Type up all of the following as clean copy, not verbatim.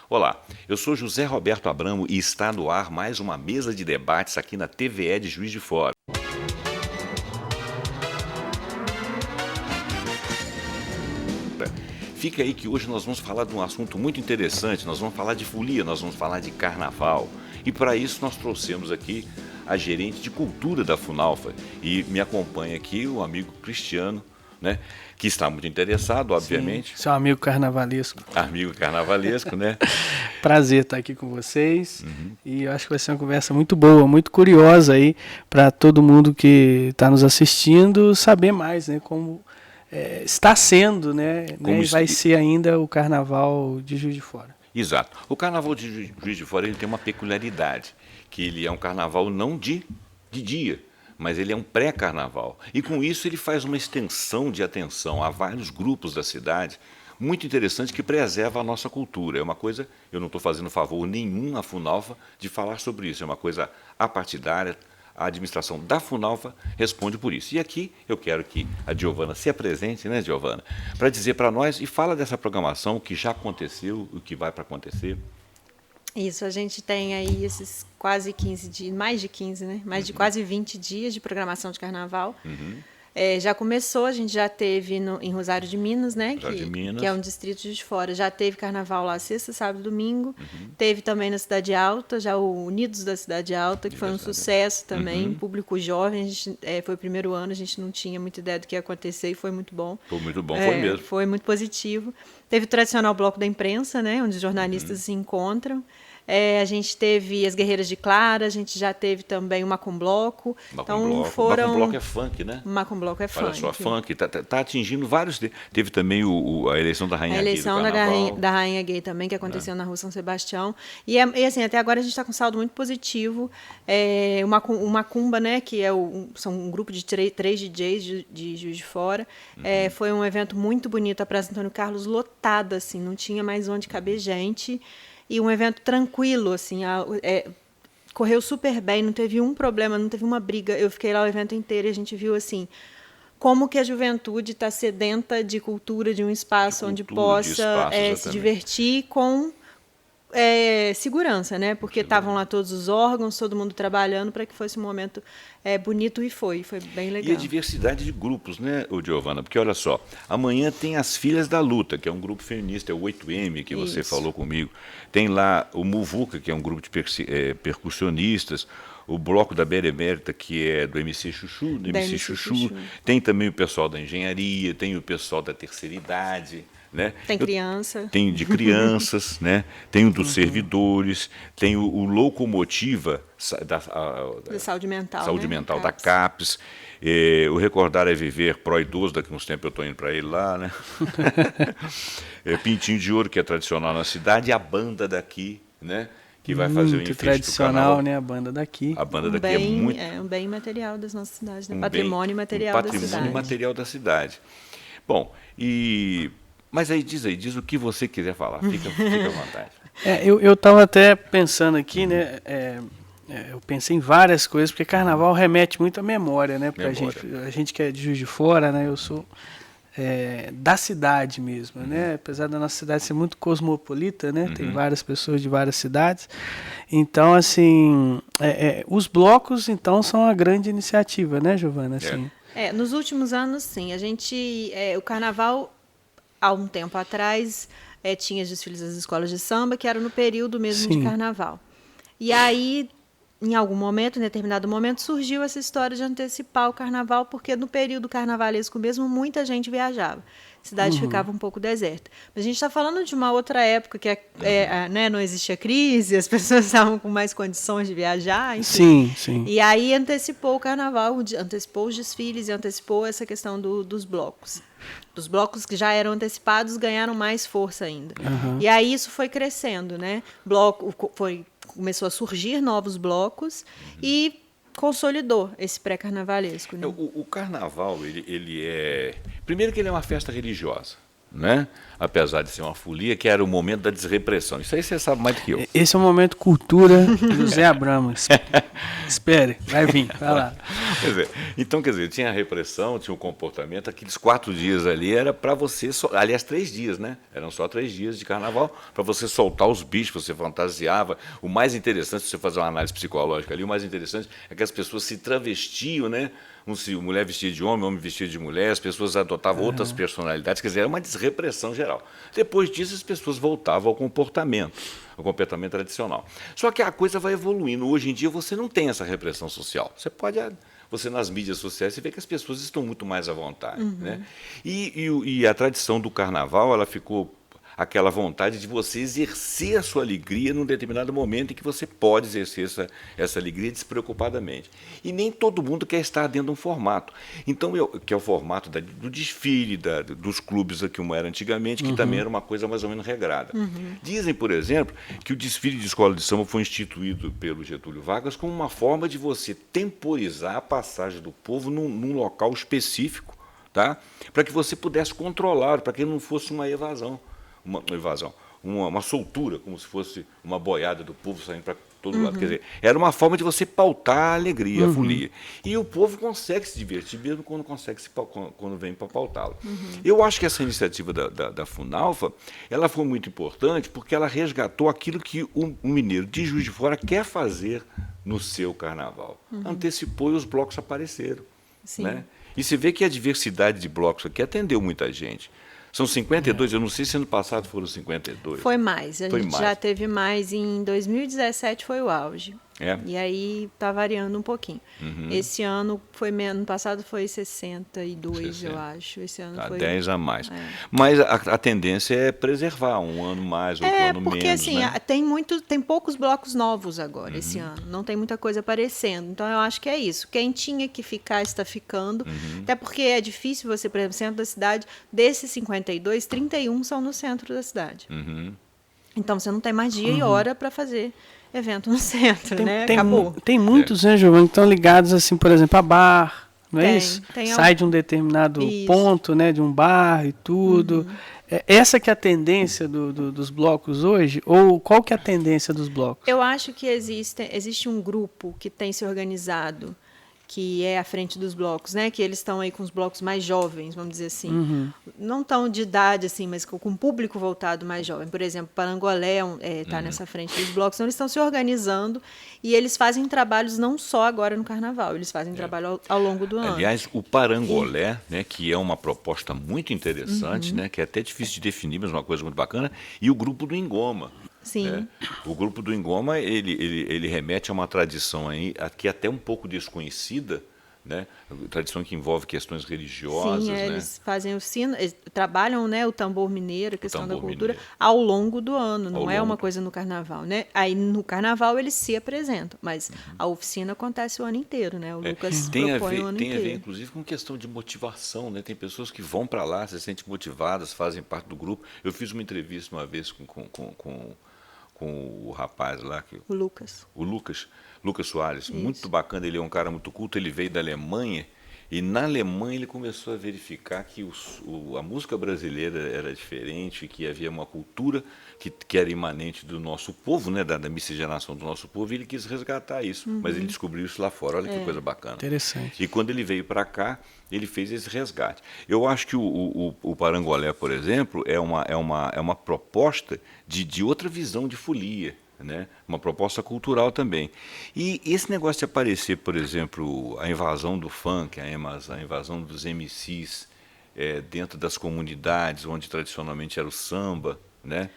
Olá, eu sou José Roberto Abramo e está no ar mais uma mesa de debates aqui na TVE de Juiz de Fora. Fica aí que hoje nós vamos falar de um assunto muito interessante, nós vamos falar de folia, nós vamos falar de carnaval. E para isso nós trouxemos aqui a gerente de cultura da Funalfa e me acompanha aqui o amigo Cristiano, né, que está muito interessado, obviamente. Sim, seu amigo carnavalesco. Amigo carnavalesco, né? Prazer estar aqui com vocês. E eu acho que vai ser uma conversa muito boa, muito curiosa aí para todo mundo que está nos assistindo saber mais, né, como está sendo, né, e vai ser ainda o Carnaval de Juiz de Fora. Exato. O Carnaval de Juiz de Fora ele tem uma peculiaridade, que ele é um carnaval não de dia, mas ele é um pré-carnaval. E com isso ele faz uma extensão de atenção a vários grupos da cidade, muito interessante, que preserva a nossa cultura. É uma coisa, eu não estou fazendo favor nenhum à Funalfa de falar sobre isso, é uma coisa apartidária. A administração da Funalfa responde por isso. E aqui eu quero que a Giovana se apresente, né, Giovana, para dizer para nós e fala dessa programação, o que já aconteceu, o que vai para acontecer. Isso, a gente tem aí esses quase 15 dias, mais de 15, né? Mais de quase 20 dias de programação de carnaval. Já começou, a gente já teve em Rosário de Minas, né? Que é um distrito de fora. Já teve carnaval lá sexta, sábado e domingo. Teve também na Cidade Alta, já o Unidos da Cidade Alta, que foi um sucesso também. Público jovem, a gente, foi o primeiro ano, a gente não tinha muita ideia do que ia acontecer e foi muito bom. Foi muito bom, foi mesmo. Foi muito positivo. Teve o tradicional bloco da imprensa, né? Onde os jornalistas se encontram. A gente teve as Guerreiras de Clara, a gente já teve também o Macumbloco. Então foram... O Macumbloco é funk, né? O Macumbloco é funk. Olha só, funk. Tá atingindo vários... Teve também a eleição da Rainha Gay. A eleição da Rainha Gay também, que aconteceu na Rua São Sebastião. E assim, até agora a gente está com um saldo muito positivo. O Macumba, né, que são um grupo de três DJs de Juiz de Fora. Foi um evento muito bonito, a Praça Antônio Carlos lotada, assim, não tinha mais onde caber gente. E um evento tranquilo, assim, correu super bem, não teve um problema, não teve uma briga. Eu fiquei lá o evento inteiro e a gente viu, assim, como que a juventude está sedenta de cultura, de um espaço onde possa se divertir com segurança, né? Porque estavam lá todos os órgãos, todo mundo trabalhando para que fosse um momento bonito e foi bem legal. E a diversidade de grupos, né, Giovana? Porque olha só, amanhã tem as Filhas da Luta, que é um grupo feminista, é o 8M, que você falou comigo. Tem lá o Muvuca, que é um grupo de percussionistas, o Bloco da Benemérita, que é do MC Chuchu, Chuchu. Tem também o pessoal da engenharia, tem o pessoal da terceira idade. Né? Tem criança. Tem de crianças, né? Tem o dos servidores, tem o Locomotiva da Saúde Mental, Saúde Mental da CAPES, o Recordar é Viver, pró-idoso, daqui a uns tempos eu estou indo para ele lá, né? Pintinho de Ouro, que é tradicional na cidade, e a banda daqui, né? Que vai fazer o enfeite tradicional, né? A banda daqui. A banda daqui é muito... um bem material das nossas cidades, né? Patrimônio material da cidade. Patrimônio material da cidade. Bom, mas aí diz o que você quiser falar, fica à vontade. Eu estava até pensando aqui, né? Eu pensei em várias coisas, porque carnaval remete muito à memória, né? Pra gente. A gente que é de Juiz de Fora, né? Eu sou da cidade mesmo, né? Apesar da nossa cidade ser muito cosmopolita, né? Tem várias pessoas de várias cidades. Então, assim, os blocos, então, são a grande iniciativa, né, Giovana? Assim. Nos últimos anos, sim. A gente, o carnaval... Há um tempo atrás, tinha os desfiles das escolas de samba, que era no período mesmo de carnaval. E aí, em algum momento, em determinado momento, surgiu essa história de antecipar o carnaval, porque no período carnavalesco mesmo, muita gente viajava. A cidade ficava um pouco deserta. Mas a gente está falando de uma outra época, que né, não existia crise, as pessoas estavam com mais condições de viajar. Enfim. Sim. E aí antecipou o carnaval, antecipou os desfiles e antecipou essa questão dos blocos. Dos blocos que já eram antecipados ganharam mais força ainda. E aí isso foi crescendo, né? Começou a surgir novos blocos e consolidou esse pré-carnavalesco. Né? O carnaval, ele é... Primeiro que ele é uma festa religiosa, né? Apesar de ser uma folia, que era o momento da desrepressão. Isso aí você sabe mais do que eu. Esse é o momento cultura do Zé Abramo. Espere, vai vir, vai lá. Então, quer dizer, tinha a repressão, tinha o comportamento. Aqueles 4 dias ali era para você... Aliás, 3 dias, né? Eram só 3 dias de carnaval para você soltar os bichos, você fantasiava. O mais interessante, se você fazer uma análise psicológica ali, o mais interessante é que as pessoas se travestiam, né? Mulher vestia de homem vestia de mulher, as pessoas adotavam outras personalidades, quer dizer, era uma desrepressão geral. Depois disso, as pessoas voltavam ao comportamento tradicional. Só que a coisa vai evoluindo. Hoje em dia, você não tem essa repressão social. Você nas mídias sociais, você vê que as pessoas estão muito mais à vontade. Né? E a tradição do carnaval, ela ficou aquela vontade de você exercer a sua alegria num determinado momento em que você pode exercer essa alegria despreocupadamente. E nem todo mundo quer estar dentro de um formato. Então, que é o formato do desfile, dos clubes como era antigamente, que também era uma coisa mais ou menos regrada. Dizem, por exemplo, que o desfile de escola de samba foi instituído pelo Getúlio Vargas como uma forma de você temporizar a passagem do povo num local específico, tá? Para que você pudesse controlar, para que não fosse uma evasão. Uma soltura, como se fosse uma boiada do povo saindo para todo lado. Quer dizer, era uma forma de você pautar a alegria, a folia. E o povo consegue se divertir mesmo quando vem para pautá-lo. Eu acho que essa iniciativa da Funalfa, ela foi muito importante porque ela resgatou aquilo que o mineiro de Juiz de Fora quer fazer no seu carnaval. Antecipou e os blocos apareceram. Né? E você vê que a diversidade de blocos aqui atendeu muita gente. São 52, eu não sei se ano passado foram 52. Foi mais, a gente já teve mais. Em 2017 foi o auge. E aí está variando um pouquinho. Esse ano ano passado foi 62, eu acho. Esse ano foi 10 a mais. Mas a tendência é preservar um ano mais, outro ano porque, menos. Assim, né? tem poucos blocos novos agora esse ano. Não tem muita coisa aparecendo. Então eu acho que é isso. Quem tinha que ficar está ficando. Até porque é difícil você, por exemplo, no centro da cidade, desses 52, 31 são no centro da cidade. Então você não tem mais dia e hora para fazer evento no centro, né? Acabou. Tem muitos, né, Giovanni, que estão ligados, assim, por exemplo, a bar, não é isso? Sai de um determinado ponto, né, de um bar e tudo. Essa que é a tendência dos blocos hoje? Ou qual que é a tendência dos blocos? Eu acho que existe um grupo que tem se organizado, que é à frente dos blocos, né? Que eles estão aí com os blocos mais jovens, vamos dizer assim. Não tão de idade, assim, mas com um público voltado mais jovem. Por exemplo, Parangolé está nessa frente dos blocos. Então, eles estão se organizando e eles fazem trabalhos não só agora no Carnaval, eles fazem trabalho ao longo do ano. Aliás, o Parangolé, né, que é uma proposta muito interessante, né, que é até difícil de definir, mas uma coisa muito bacana, e o grupo do Engoma. Sim. O grupo do Engoma, ele remete a uma tradição aí, aqui até um pouco desconhecida, né? Tradição que envolve questões religiosas. Sim, né? Eles fazem o sino, eles trabalham, né, o tambor mineiro, a questão da cultura, ao longo do ano, não é uma coisa no Carnaval. Né? Aí no Carnaval eles se apresentam, mas a oficina acontece o ano inteiro, né? O Lucas propõe o ano inteiro. Tem a ver, inclusive, com questão de motivação. Né? Tem pessoas que vão para lá, se sentem motivadas, fazem parte do grupo. Eu fiz uma entrevista uma vez com o rapaz lá. O Lucas. O Lucas Soares, Isso. muito bacana, ele é um cara muito culto, ele veio da Alemanha, e na Alemanha ele começou a verificar que a música brasileira era diferente, que havia uma cultura que era imanente do nosso povo, né, da miscigenação do nosso povo, e ele quis resgatar isso, mas ele descobriu isso lá fora, olha que coisa bacana. Interessante. E quando ele veio para cá, ele fez esse resgate. Eu acho que o Parangolé, por exemplo, é uma proposta de outra visão de folia, né? Uma proposta cultural também. E esse negócio de aparecer, por exemplo, a invasão do funk, a invasão dos MCs dentro das comunidades, onde tradicionalmente era o samba, né?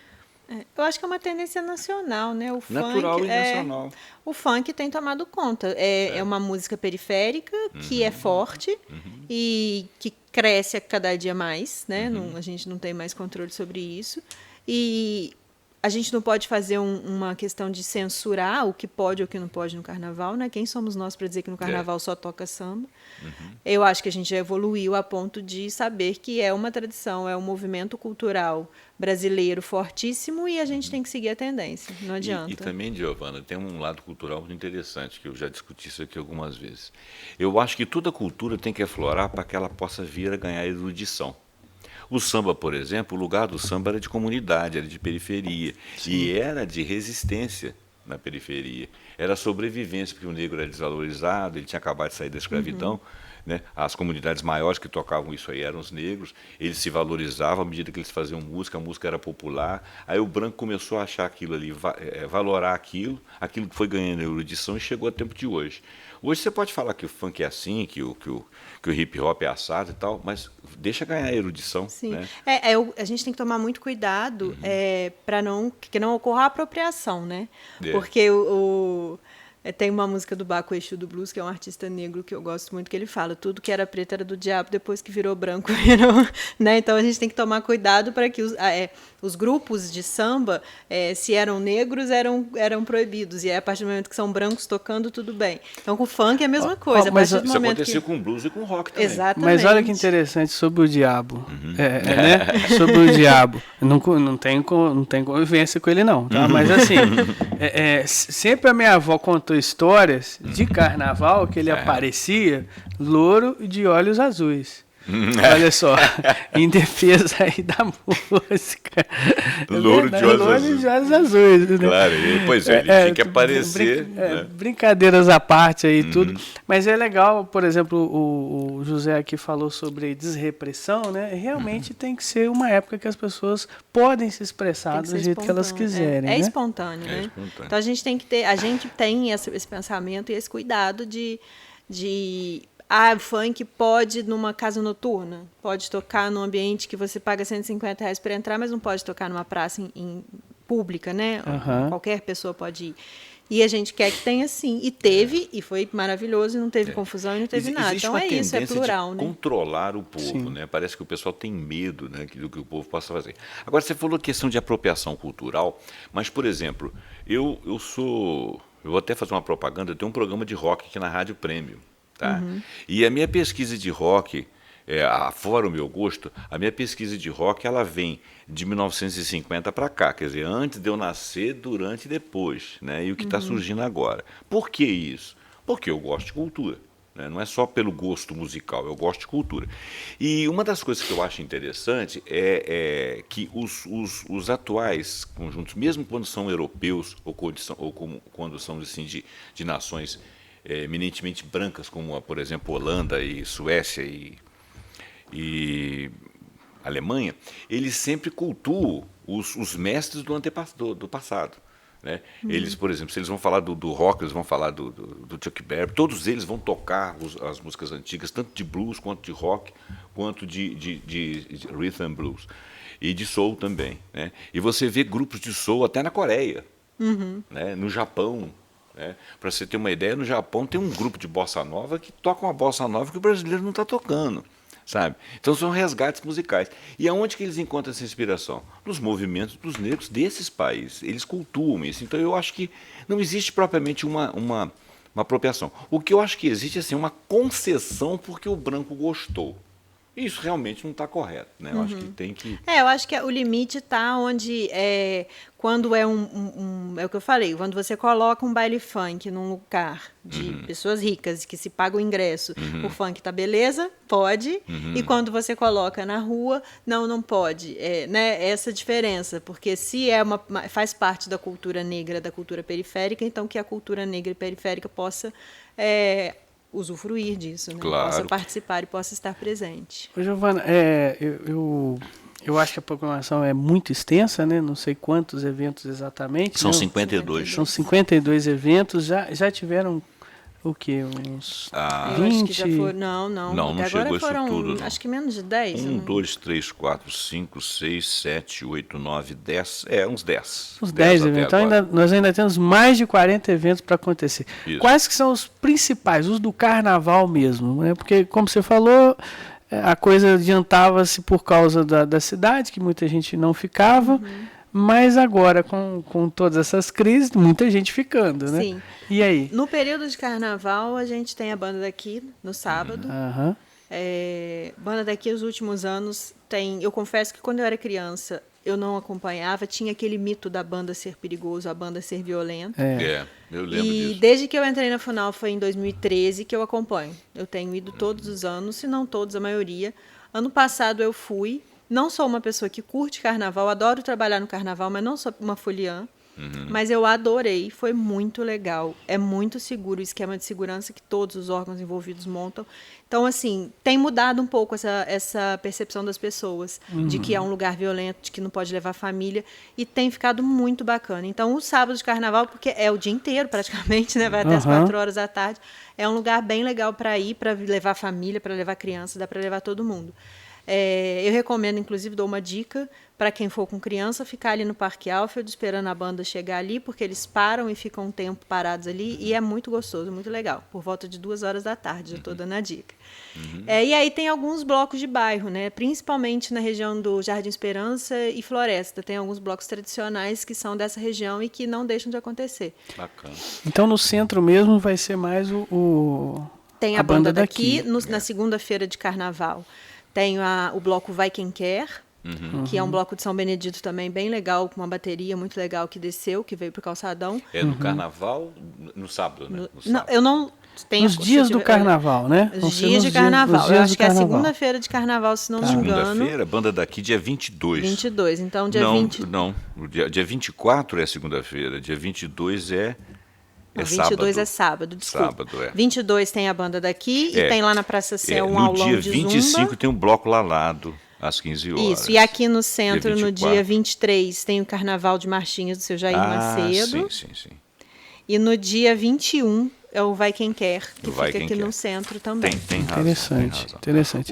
Eu acho que é uma tendência nacional, né? Natural e nacional. O funk tem tomado conta. É uma música periférica que é forte e que cresce a cada dia mais, né? A gente não tem mais controle sobre isso. E a gente não pode fazer uma questão de censurar o que pode ou o que não pode no Carnaval, né? Quem somos nós para dizer que no Carnaval só toca samba? Eu acho que a gente já evoluiu a ponto de saber que é uma tradição, é um movimento cultural brasileiro fortíssimo e a gente tem que seguir a tendência, não adianta. E também, Giovana, tem um lado cultural muito interessante, que eu já discuti isso aqui algumas vezes. Eu acho que toda cultura tem que aflorar para que ela possa vir a ganhar erudição. O samba, por exemplo, o lugar do samba era de comunidade, era de periferia. Sim. E era de resistência na periferia. Era sobrevivência, porque o negro era desvalorizado, ele tinha acabado de sair da escravidão. Né? As comunidades maiores que tocavam isso aí eram os negros, eles se valorizavam à medida que eles faziam música, a música era popular. Aí o branco começou a achar aquilo ali, valorar aquilo que foi ganhando erudição e chegou ao tempo de hoje. Hoje você pode falar que o funk é assim, que o hip hop é assado e tal, mas deixa ganhar a erudição. Sim. Né? A gente tem que tomar muito cuidado para que não ocorra a apropriação, né? Porque tem uma música do Baco Exu do Blues, que é um artista negro que eu gosto muito, que ele fala: tudo que era preto era do diabo, depois que virou branco virou. Né? Então a gente tem que tomar cuidado para que os grupos de samba, se eram negros, eram proibidos. E aí, a partir do momento que são brancos tocando, tudo bem. Então com o funk é a mesma coisa. Mas isso acontecia com blues e com rock também. Exatamente. Mas olha que interessante sobre o diabo. Né? Sobre o diabo. Não tem convivência com ele, não. Tá? Mas assim, sempre a minha avó contou histórias de carnaval que ele aparecia louro e de olhos azuis. Olha só, em defesa aí da música. Louro de olhos azuis. Né? Claro, pois ele tinha que aparecer. Brincadeiras à parte aí tudo. Mas é legal, por exemplo, o José aqui falou sobre desrepressão, né? Realmente tem que ser uma época que as pessoas podem se expressar do jeito que elas quiserem. É né? espontâneo, né? Espontâneo. Então a gente tem esse pensamento e esse cuidado de o funk pode numa casa noturna, pode tocar num ambiente que você paga R$150 para entrar, mas não pode tocar numa praça pública, né? Qualquer pessoa pode ir. E a gente quer que tenha sim. E teve, e foi maravilhoso, e não teve confusão e não teve nada. Existe então uma isso, é plural, de né? controlar o povo, né? Parece que o pessoal tem medo, né, do que o povo possa fazer. Agora, você falou questão de apropriação cultural, mas, por exemplo, eu vou até fazer uma propaganda, eu tenho um programa de rock aqui na Rádio Prêmio. Tá? E a minha pesquisa de rock, fora o meu gosto, a minha pesquisa de rock ela vem de 1950 para cá, quer dizer, antes de eu nascer, durante e depois, né? E o que está surgindo agora. Por que isso? Porque eu gosto de cultura. Né? Não é só pelo gosto musical, eu gosto de cultura. E uma das coisas que eu acho interessante é que os atuais conjuntos, mesmo quando são europeus ou quando são assim, de nações eminentemente brancas, como, por exemplo, Holanda e Suécia e Alemanha, eles sempre cultuam os mestres do passado. Né? Eles, por exemplo, se eles vão falar do rock, eles vão falar do Chuck Berry, todos eles vão tocar as músicas antigas, tanto de blues, quanto de rock, quanto de rhythm and blues. E de soul também. Né? E você vê grupos de soul até na Coreia, né? No Japão. Para você ter uma ideia, no Japão tem um grupo de bossa nova que toca uma bossa nova que o brasileiro não está tocando, sabe? Então são resgates musicais. E aonde que eles encontram essa inspiração? Nos movimentos dos negros desses países. Eles cultuam isso. Então eu acho que não existe propriamente uma apropriação. O que eu acho que existe é assim, uma concessão porque o branco gostou. Isso realmente não está correto, né? Eu acho que tem que... eu acho que o limite está onde, quando é é o que eu falei, quando você coloca um baile funk num lugar de pessoas ricas que se paga o ingresso, o funk tá beleza, pode, e quando você coloca na rua, não pode. Né? Essa diferença, porque se faz parte da cultura negra, da cultura periférica, então que a cultura negra e periférica possa... usufruir disso, né? Claro. Possa participar e possa estar presente. Ô, Giovana, eu acho que a programação é muito extensa, né? Não sei quantos eventos exatamente. São 52. São 52 eventos. Já tiveram o quê? Uns 20? Acho que já foram, não agora chegou foram, isso tudo. Não. Acho que menos de 10. 1, 2, 3, 4, 5, 6, 7, 8, 9, 10. Uns 10. Uns 10 eventos. Então nós ainda temos mais de 40 eventos para acontecer. Isso. Quais que são os principais, os do carnaval mesmo? Né? Porque, como você falou, a coisa adiantava-se por causa da cidade, que muita gente não ficava. Mas agora, com todas essas crises, muita gente ficando, né? Sim. E aí? No período de carnaval, a gente tem a Banda Daqui, no sábado. Banda Daqui, os últimos anos, eu confesso que quando eu era criança, eu não acompanhava, tinha aquele mito da banda ser perigoso, a banda ser violenta. Eu lembro disso. E desde que eu entrei na FUNAL, foi em 2013 que eu acompanho. Eu tenho ido todos os anos, se não todos, a maioria. Ano passado eu fui. Não sou uma pessoa que curte carnaval, adoro trabalhar no carnaval, mas não sou uma foliã. Mas eu adorei, foi muito legal. É muito seguro o esquema de segurança que todos os órgãos envolvidos montam. Então, assim, tem mudado um pouco essa percepção das pessoas de que é um lugar violento, de que não pode levar família, e tem ficado muito bacana. Então, o sábado de carnaval, porque é o dia inteiro praticamente, né? Vai até as 4 horas da tarde, é um lugar bem legal para ir, para levar família, para levar criança, dá para levar todo mundo. Eu recomendo, inclusive, dou uma dica para quem for com criança, ficar ali no Parque Alfred esperando a banda chegar ali, porque eles param e ficam um tempo parados ali, e é muito gostoso, muito legal, por volta de 2 horas da tarde, já estou dando a dica. E aí tem alguns blocos de bairro, né? Principalmente na região do Jardim Esperança e Floresta, tem alguns blocos tradicionais que são dessa região e que não deixam de acontecer. Bacana. Então no centro mesmo vai ser mais Tem a banda daqui. Na segunda-feira de carnaval. Tem o bloco Vai Quem Quer, que é um bloco de São Benedito também bem legal, com uma bateria muito legal que desceu, que veio para o Calçadão. É no carnaval, no sábado, né? No sábado. Não, eu não tenho... Nos dias do carnaval, né? Os dias de carnaval. Eu acho que é a segunda-feira de carnaval, se não me engano. Segunda-feira, banda daqui, dia 22. 22, então dia 20... Não, dia 24 é segunda-feira, dia 22 é... Não, 22 é sábado, desculpa. Sábado, é. 22 tem a banda daqui e tem lá na Praça Céu um aulão de zumba. No dia 25 tem um bloco lalado, às 15 horas. Isso, e aqui no centro, no dia 23, tem o Carnaval de Marchinhas do seu Jair Macedo. Sim. E no dia 21 é o Vai Quem Quer, que Vai fica Quem aqui Quer. no centro também. Tem razão. Interessante.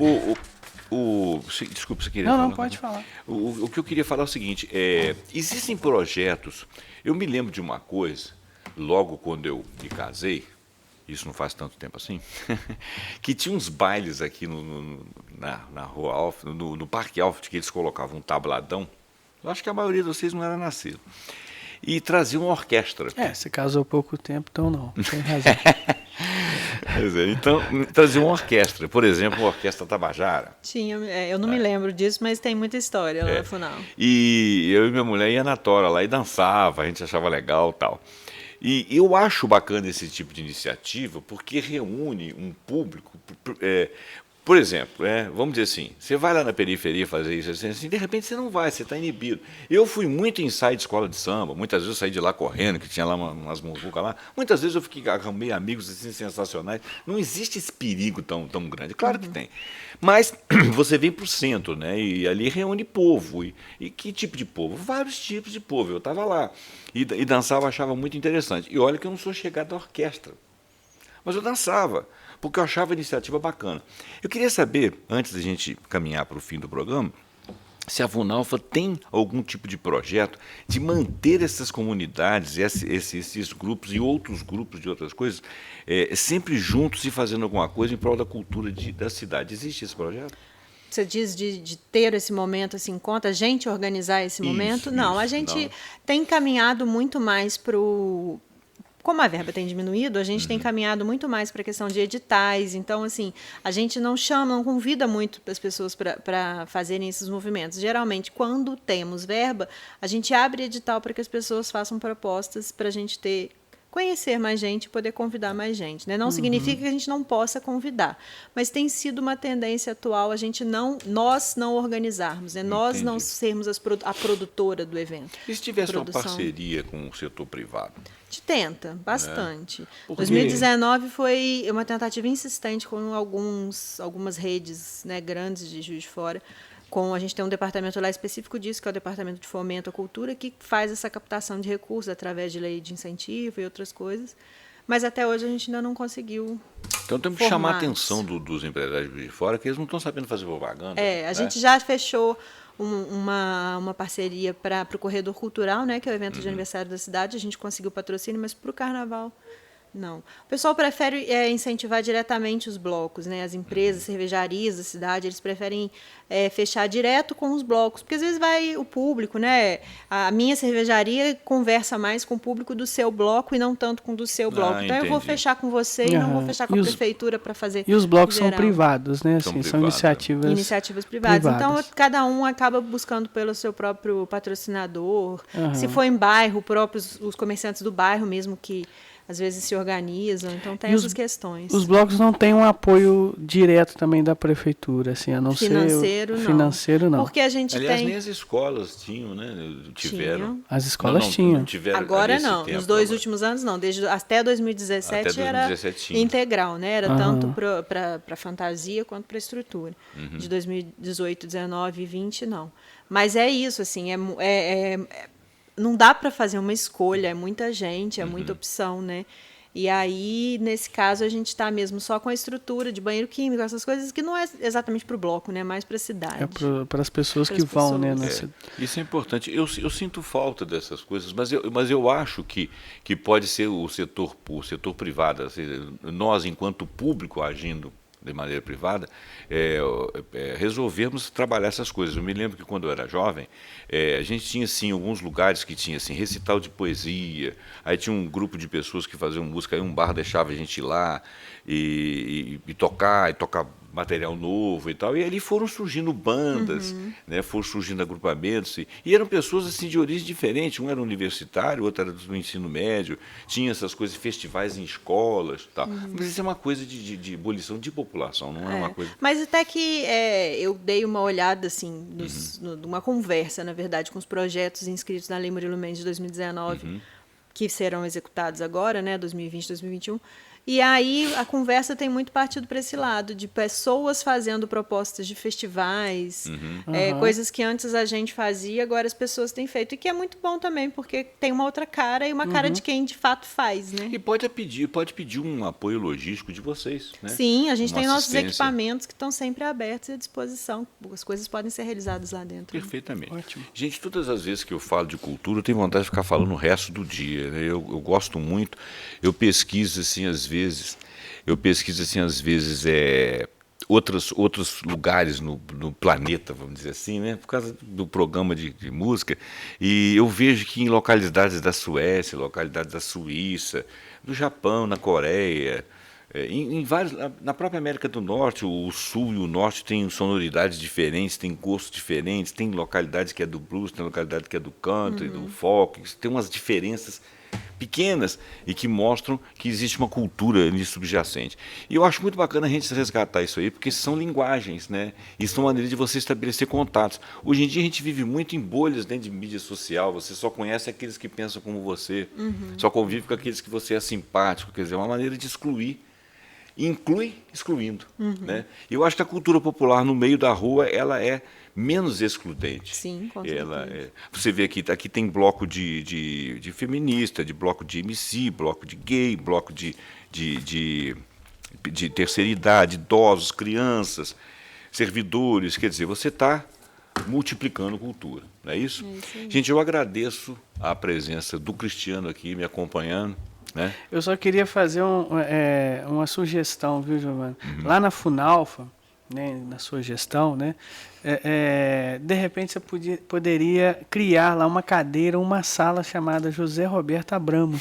Desculpa, você queria falar? Não, pode falar. O que eu queria falar é o seguinte, existem projetos, eu me lembro de uma coisa, logo quando eu me casei, isso não faz tanto tempo assim, que tinha uns bailes aqui na Rua Alfred, no Parque Alfred, que eles colocavam um tabladão. Eu acho que a maioria de vocês não era nascido. E traziam uma orquestra. Você casou há pouco tempo, então não. Tem razão. Então, traziam uma orquestra. Por exemplo, a Orquestra Tabajara. Tinha, eu não me lembro disso, mas tem muita história lá no final. E eu e minha mulher ia na tora lá e dançava, a gente achava legal e tal. E eu acho bacana esse tipo de iniciativa porque reúne um público. Por exemplo, vamos dizer assim, você vai lá na periferia fazer isso assim, de repente você não vai, você está inibido. Eu fui muito em ensaio de escola de samba, muitas vezes eu saí de lá correndo, que tinha lá umas muvucas lá, muitas vezes eu arrumei amigos assim, sensacionais. Não existe esse perigo tão grande, claro que tem. Mas você vem para o centro, né? E ali reúne povo. E que tipo de povo? Vários tipos de povo. Eu estava lá e dançava, achava muito interessante. E olha que eu não sou chegado à orquestra, mas eu dançava, porque eu achava a iniciativa bacana. Eu queria saber, antes da gente caminhar para o fim do programa, se a Funalfa tem algum tipo de projeto de manter essas comunidades, esses grupos e outros grupos de outras coisas, sempre juntos e fazendo alguma coisa em prol da cultura da cidade. Existe esse projeto? Você diz de ter esse momento, esse encontro, a gente organizar esse momento? Não, a gente tem caminhado muito mais para o... Como a verba tem diminuído, a gente tem caminhado muito mais para a questão de editais. Então, assim, a gente não convida muito as pessoas para fazerem esses movimentos. Geralmente, quando temos verba, a gente abre edital para que as pessoas façam propostas para a gente conhecer mais gente e poder convidar mais gente, né? Não significa que a gente não possa convidar, mas tem sido uma tendência atual nós não organizarmos, né? Nós não sermos a produtora do evento. E se tivesse uma parceria com o setor privado? A gente tenta, bastante. 2019 foi uma tentativa insistente com algumas redes, né, grandes de Juiz de Fora. A gente tem um departamento lá específico disso, que é o Departamento de Fomento à Cultura, que faz essa captação de recursos através de lei de incentivo e outras coisas. Mas até hoje a gente ainda não conseguiu. Então temos que chamar a atenção dos empresários de fora, que eles não estão sabendo fazer propaganda. A gente já fechou uma parceria para o Corredor Cultural, né, que é o evento de aniversário da cidade. A gente conseguiu patrocínio, mas para o Carnaval, não. O pessoal prefere incentivar diretamente os blocos, né? As empresas, cervejarias da cidade, eles preferem fechar direto com os blocos, porque às vezes vai o público, né? A minha cervejaria conversa mais com o público do seu bloco e não tanto com o do seu bloco. Então entendi. Eu vou fechar com você e não vou fechar com a prefeitura para fazer. E os blocos geral. são privados, né? Assim, são iniciativas privadas. Então cada um acaba buscando pelo seu próprio patrocinador. Se for em bairro, os comerciantes do bairro mesmo que às vezes se organizam, então tem E essas questões. Os blocos não têm um apoio direto também da prefeitura, assim, a não Financeiro, ser... não. Financeiro, não. Porque a gente Aliás, tem... nem as escolas tinham, né? Tiveram. Tinham. As escolas Não tinham. tiveram Agora nesse não, tempo, nos 2 agora. últimos anos não, até 2017, Até era 2017 tinha. integral, né? Era Aham. tanto para fantasia quanto para estrutura. Uhum. De 2018, 19 e 20 não. Mas é isso, assim, não dá para fazer uma escolha, é muita gente, é Uhum. muita opção, né? E aí, nesse caso, a gente está mesmo só com a estrutura de banheiro químico, essas coisas que não é exatamente para o bloco, né? Mais para a cidade. É para as pessoas Pras que vão, né? pessoas. Isso é importante. Eu sinto falta dessas coisas, mas eu acho que pode ser o setor privado, assim, nós, enquanto público, agindo de maneira privada, resolvermos trabalhar essas coisas. Eu me lembro que quando eu era jovem, a gente tinha assim, alguns lugares que tinha assim, recital de poesia, aí tinha um grupo de pessoas que faziam música, aí um bar deixava a gente ir lá e tocar material novo e tal, e ali foram surgindo bandas, né, foram surgindo agrupamentos, e eram pessoas assim de origem diferente, um era universitário, o outro era do ensino médio, tinha essas coisas, festivais em escolas, tal. Mas isso é uma coisa de ebulição de população, não é uma coisa... Mas até que eu dei uma olhada, assim, numa conversa, na verdade, com os projetos inscritos na Lei Murilo Mendes de 2019, que serão executados agora, né, 2020, 2021, e aí a conversa tem muito partido para esse lado, de pessoas fazendo propostas de festivais, coisas que antes a gente fazia, agora as pessoas têm feito. E que é muito bom também, porque tem uma outra cara e uma cara de quem de fato faz, né? E pode pedir um apoio logístico de vocês, né? Sim, a gente Uma tem nossos assistência. equipamentos que estão sempre abertos e à disposição. As coisas podem ser realizadas lá dentro. Perfeitamente. Ótimo. Gente, todas as vezes que eu falo de cultura, eu tenho vontade de ficar falando o resto do dia, né? Eu gosto muito, eu pesquiso assim às vezes, outros lugares no planeta, vamos dizer assim, né? Por causa do programa de música, e eu vejo que em localidades da Suécia, localidades da Suíça, do Japão, na Coreia, em vários, na própria América do Norte, o Sul e o Norte têm sonoridades diferentes, têm gostos diferentes, tem localidades que é do blues, tem localidade que é do country, do folk, tem umas diferenças pequenas e que mostram que existe uma cultura ali subjacente. E eu acho muito bacana a gente resgatar isso aí, porque são linguagens, né? E são maneiras de você estabelecer contatos. Hoje em dia a gente vive muito em bolhas dentro de mídia social, você só conhece aqueles que pensam como você, só convive com aqueles que você é simpático, quer dizer, é uma maneira de excluir. Inclui excluindo. Né? Eu acho que a cultura popular no meio da rua ela é menos excludente. Sim, com certeza. Você vê aqui tem bloco de feminista, de bloco de MC, bloco de gay, bloco de terceira idade, idosos, crianças, servidores. Quer dizer, você está multiplicando cultura, não é isso? É isso aí. Gente, eu agradeço a presença do Cristiano aqui me acompanhando. Né? Eu só queria fazer uma sugestão, viu, Giovana? Lá na Funalfa, né, na sua gestão, né, de repente você poderia criar lá uma cadeira, uma sala chamada José Roberto Abramo.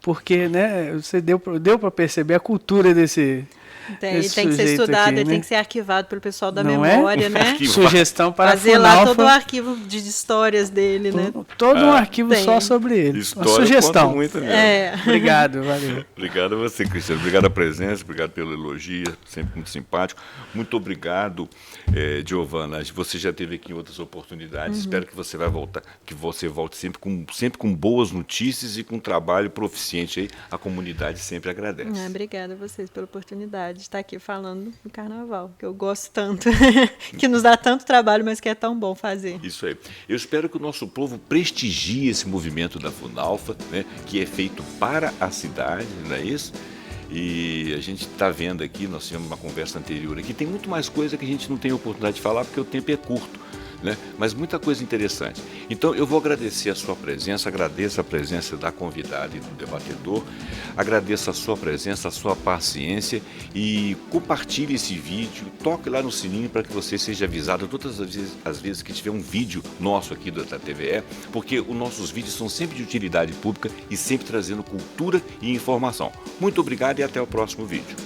Porque, né, você deu para perceber a cultura desse Tem que ser sujeito estudado, aqui, ele né? tem que ser arquivado pelo pessoal da Não memória, né? Sugestão para Fazer a lá Funalfa. todo o arquivo de histórias dele, né? Todo um arquivo tem. só sobre ele. História Uma sugestão. conta muito mesmo. Obrigado, valeu. Obrigado a você, Cristiano. Obrigado a presença, obrigado pelo elogio, sempre muito simpático. Muito obrigado, Giovana. Você já esteve aqui em outras oportunidades. Espero que você volte sempre com boas notícias e com um trabalho proficiente aí. A comunidade sempre agradece. Obrigada a vocês pela oportunidade de estar aqui falando do carnaval, que eu gosto tanto, que nos dá tanto trabalho, mas que é tão bom fazer. Isso aí. Eu espero que o nosso povo prestigie esse movimento da Funalfa, né, que é feito para a cidade, não é isso? E a gente está vendo aqui, nós tivemos uma conversa anterior aqui, tem muito mais coisa que a gente não tem oportunidade de falar porque o tempo é curto. Né? Mas muita coisa interessante. Então eu vou agradecer a sua presença, agradeço a presença da convidada e do debatedor, agradeço a sua presença, a sua paciência e compartilhe esse vídeo, toque lá no sininho para que você seja avisado todas as vezes que tiver um vídeo nosso aqui da TVE, porque os nossos vídeos são sempre de utilidade pública e sempre trazendo cultura e informação. Muito obrigado e até o próximo vídeo.